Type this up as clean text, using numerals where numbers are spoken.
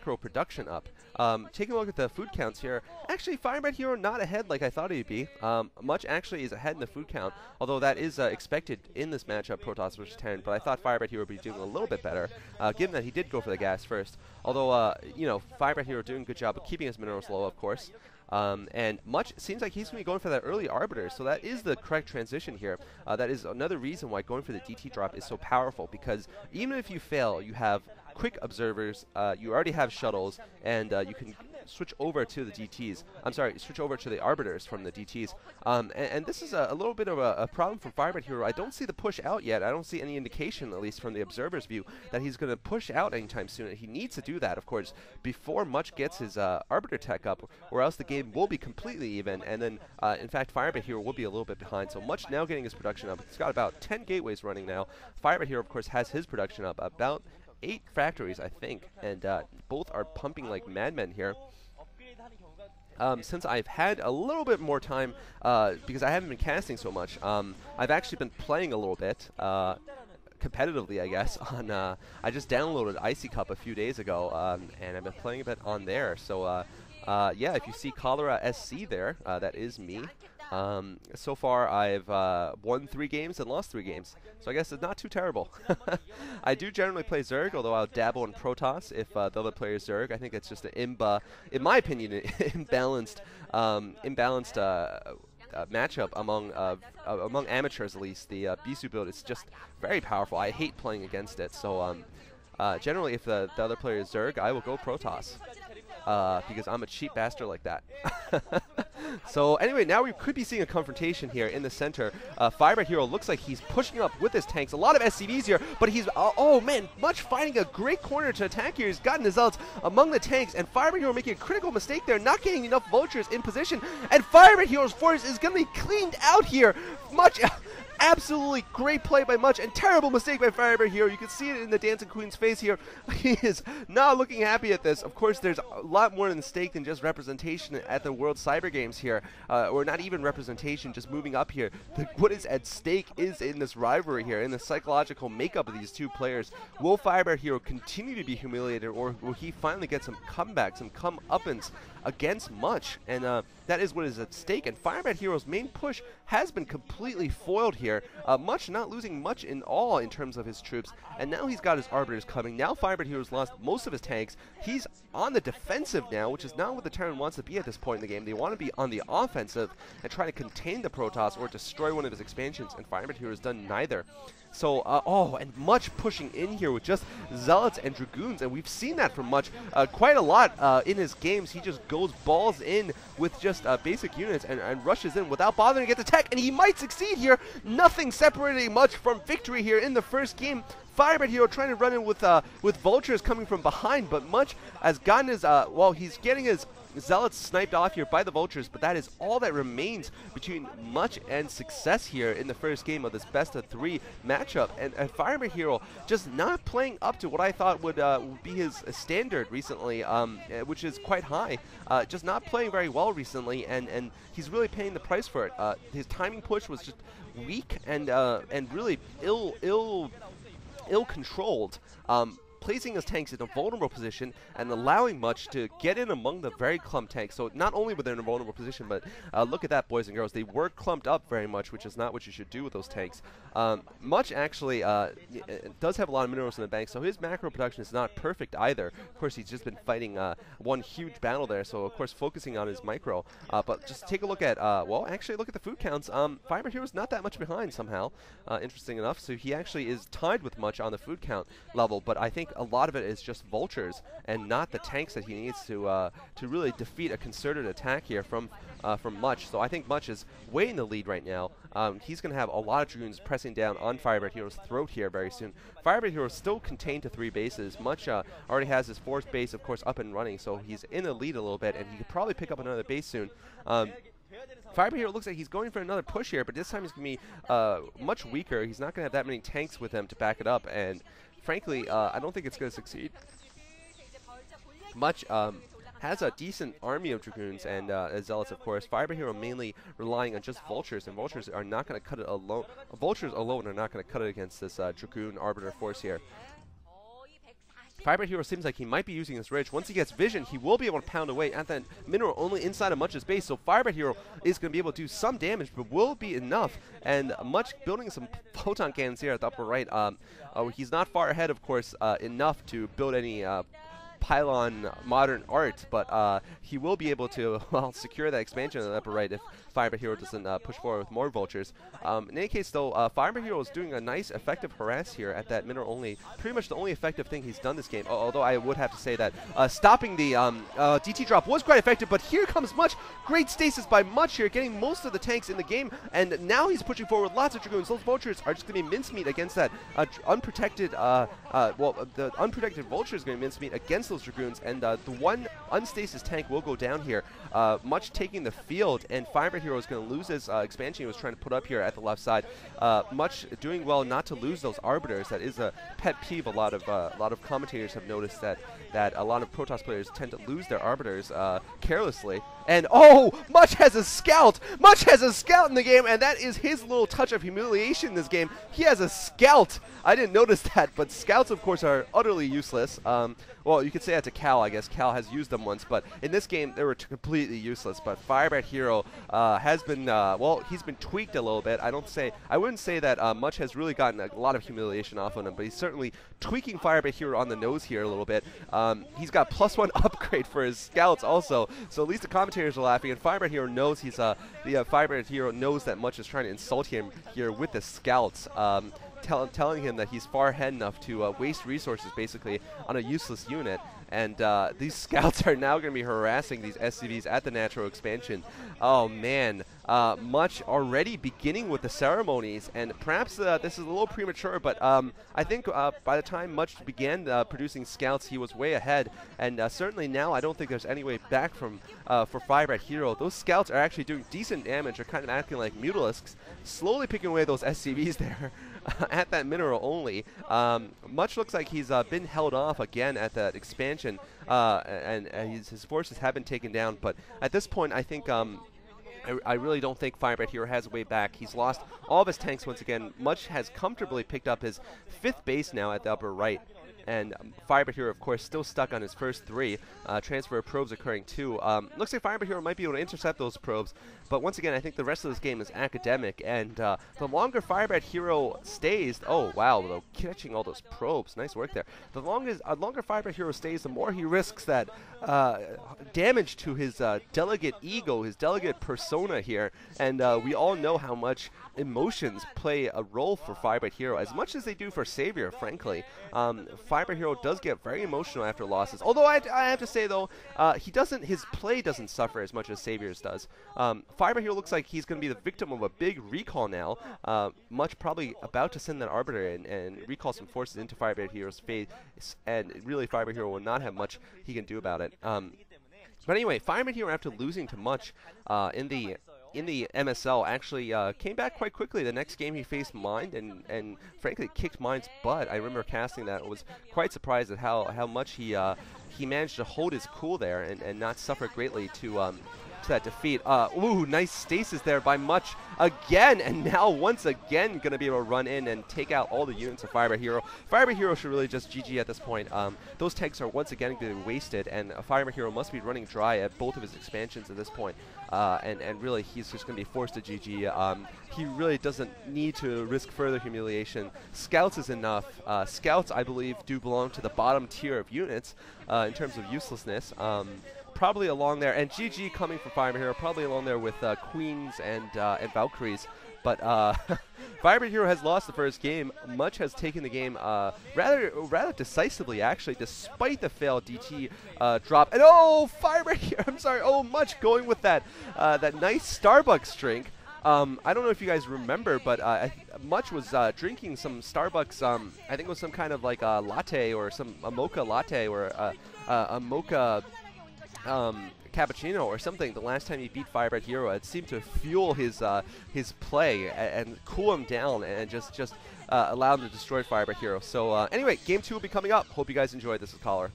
macro production up. Taking a look at the food counts here, actually Firebat Hero not ahead like I thought he'd be. Much actually is ahead in the food count, although that is expected in this matchup, Protos versus Terran, but I thought Firebat Hero would be doing a little bit better, given that he did go for the gas first. Although, you know, Firebat Hero doing a good job of keeping his minerals low, of course. And Much seems like he's going to be going for that early Arbiter, so that is the correct transition here. That is another reason why going for the DT drop is so powerful, because even if you fail, you have quick observers, you already have shuttles, and you can switch over to the DTs. I'm sorry, switch over to the Arbiters from the DTs. And this is a little bit of a problem for Firebat Hero. I don't see the push out yet. I don't see any indication, at least from the observer's view, that he's going to push out anytime soon. He needs to do that, of course, before Much gets his Arbiter tech up, or else the game will be completely even, and then, in fact, Firebat Hero will be a little bit behind. So Much now getting his production up. He's got about 10 gateways running now. Firebat Hero, of course, has his production up about 8 factories, I think, and both are pumping like madmen here. Since I've had a little bit more time, because I haven't been casting so much, I've actually been playing a little bit, competitively, I guess, on, I just downloaded Icy Cup a few days ago, and I've been playing a bit on there, so, yeah, if you see Cholera SC there, that is me. So far, I've won 3 games and lost 3 games, so I guess it's not too terrible. I do generally play Zerg, although I'll dabble in Protoss if the other player is Zerg. I think it's just an in my opinion, an imbalanced matchup among amateurs, at least. The Bisu build is just very powerful. I hate playing against it, so generally if the other player is Zerg, I will go Protoss. Because I'm a cheap bastard like that. So anyway, now we could be seeing a confrontation here in the center. Firebat Hero looks like he's pushing up with his tanks. A lot of SCVs here, but he's, oh man, Much finding a great corner to attack here. He's gotten his ults among the tanks, and Firebat Hero making a critical mistake there, not getting enough vultures in position, and Firebat Hero's force is going to be cleaned out here. Much... Absolutely great play by Much, and terrible mistake by Firebat Hero. You can see it in the Dancing Queen's face here. He is not looking happy at this. Of course, there's a lot more at stake than just representation at the World Cyber Games here, or not even representation, just moving up here. What is at stake is in this rivalry here, in the psychological makeup of these two players. Will Firebat Hero continue to be humiliated, or will he finally get some comebacks, some come-uppance against Much? And that is what is at stake, and Firebat Hero's main push has been completely foiled here. Much not losing much in all in terms of his troops, and now he's got his Arbiters coming. Now Firebat Hero's lost most of his tanks. He's on the defensive now, which is not what the Terran wants to be at this point in the game. They want to be on the offensive and try to contain the Protoss or destroy one of his expansions, and Firebat Hero has done neither. So, oh, and Much pushing in here with just Zealots and Dragoons, and we've seen that from Much quite a lot in his games. He just goes balls in with just basic units and rushes in without bothering to get the tech, and he might succeed here. Nothing separating Much from victory here in the first game. Firebat Hero trying to run in with Vultures coming from behind, but Much has gotten his, well, he's getting his Zealots sniped off here by the Vultures, but that is all that remains between Much and success here in the first game of this best-of-3 matchup. And Firebat Hero just not playing up to what I thought would be his standard recently, which is quite high. Just not playing very well recently, and he's really paying the price for it. His timing push was just weak and really ill-controlled. Placing his tanks in a vulnerable position and allowing Much to get in among the very clumped tanks. So not only were they in a vulnerable position, but look at that, boys and girls. They were clumped up very much, which is not what you should do with those tanks. Much actually does have a lot of minerals in the bank, so his macro production is not perfect either. Of course, he's just been fighting one huge battle there, so of course focusing on his micro. But just take a look at, well, actually look at the food counts. Firebat Hero's not that much behind somehow, interesting enough. So he actually is tied with Much on the food count level, but I think a lot of it is just Vultures and not the tanks that he needs to really defeat a concerted attack here from Much. So I think Much is way in the lead right now. He's going to have a lot of Dragoons pressing down on Firebat Hero's throat here very soon. Firebat Hero is still contained to 3 bases. Much already has his 4th base, of course, up and running, so he's in the lead a little bit, and he could probably pick up another base soon. Firebat Hero looks like he's going for another push here, but this time he's going to be much weaker. He's not going to have that many tanks with him to back it up, and frankly, I don't think it's going to succeed. Much has a decent army of Dragoons and Zealots, of course. Firebat Hero mainly relying on just Vultures, and Vultures are not going to cut it alone. Vultures alone are not going to cut it against this Dragoon Arbiter force here. Firebat Hero seems like he might be using his Ridge. Once he gets Vision, he will be able to pound away at that mineral only inside of Much's base. So Firebat Hero is going to be able to do some damage, but will be enough. And Much building some photon cannons here at the upper right. He's not far ahead, of course, enough to build any pylon modern art, but he will be able to, well, secure that expansion in the upper right if Firebat Hero doesn't push forward with more vultures. In any case, though, Firebat Hero is doing a nice, effective harass here at that mineral only. Pretty much the only effective thing he's done this game, although I would have to say that stopping the DT drop was quite effective, but here comes Much. Great stasis by Much here, getting most of the tanks in the game, and now he's pushing forward with lots of Dragoons. Those vultures are just going to be mincemeat against that unprotected, the unprotected vulture is going to be mincemeat against those Dragoons, and the one unstasis tank will go down here. Much taking the field, and Firebat Hero is going to lose his expansion he was trying to put up here at the left side. Much doing well not to lose those arbiters. That is a pet peeve. A lot of commentators have noticed that a lot of Protoss players tend to lose their arbiters carelessly. And oh, Much has a scout! Much has a scout in the game, and that is his little touch of humiliation in this game. He has a scout! I didn't notice that, but scouts, of course, are utterly useless. Well, you could say that to Cal, I guess. Cal has used them once, but in this game, they were completely useless. But Firebat Hero has been, well, he's been tweaked a little bit. I wouldn't say that Much has really gotten a lot of humiliation off on him, but he's certainly tweaking Firebat Hero on the nose here a little bit. He's got +1 upgrade for his scouts also, so at least the commentators are laughing, and Firebat Hero knows he's, Firebat Hero knows that Much is trying to insult him here with the scouts. Telling him that he's far ahead enough to waste resources basically on a useless unit, and these scouts are now going to be harassing these SCVs at the natural expansion. Oh man, Much already beginning with the ceremonies, and perhaps this is a little premature, but I think by the time Much began producing scouts, he was way ahead, and certainly now I don't think there's any way back from for Firebat Hero. Those scouts are actually doing decent damage. They're kind of acting like mutalisks, slowly picking away those SCVs there. At that mineral only. Much looks like he's been held off again at that expansion, and his forces have been taken down, but at this point I think I really don't think Firebat Hero has a way back. He's lost all of his tanks once again. Much has comfortably picked up his 5th base now at the upper right. And Firebat Hero, of course, still stuck on his first 3. Transfer of probes occurring too. Looks like Firebat Hero might be able to intercept those probes, but once again, I think the rest of this game is academic, and the longer Firebat Hero stays, oh wow, though, catching all those probes, nice work there. The longer Firebat Hero stays, the more he risks that damage to his delegate ego, his delegate persona here, and we all know how much emotions play a role for Firebat Hero, as much as they do for Savior, frankly. Firebat Hero does get very emotional after losses, although I have to say, though, his play doesn't suffer as much as Savior's does. Firebat Hero looks like he's going to be the victim of a big recall now. Much probably about to send that Arbiter in and recall some forces into Firebat Hero's face, and really Firebat Hero will not have much he can do about it. But anyway, Firebat Hero, after losing to Much in the MSL, actually came back quite quickly. The next game he faced Mind, and frankly kicked Mind's butt. I remember casting that. I was quite surprised at how much he managed to hold his cool there and not suffer greatly to that defeat. Ooh, nice stasis there by Much again, and now once again going to be able to run in and take out all the units of Firebat Hero. Firebat Hero should really just GG at this point. Those tanks are once again getting wasted, and Firebat Hero must be running dry at both of his expansions at this point. And really, he's just going to be forced to GG. He really doesn't need to risk further humiliation. Scouts is enough. Scouts, I believe, do belong to the bottom tier of units in terms of uselessness. Probably along there, and GG coming from Firebat Hero, probably along there with Queens and Valkyries. But Firebat Hero has lost the first game. Much has taken the game rather decisively, actually, despite the failed DT drop. And oh, Firebat Hero, I'm sorry, oh, Much going with that nice Starbucks drink. I don't know if you guys remember, but Much was drinking some Starbucks, I think it was some kind of like a latte, or a mocha latte, or a mocha cappuccino or something. The last time he beat Firebat Hero, it seemed to fuel his play and cool him down, and just allow him to destroy Firebat Hero. So anyway, game 2 will be coming up. Hope you guys enjoyed. This is Caller.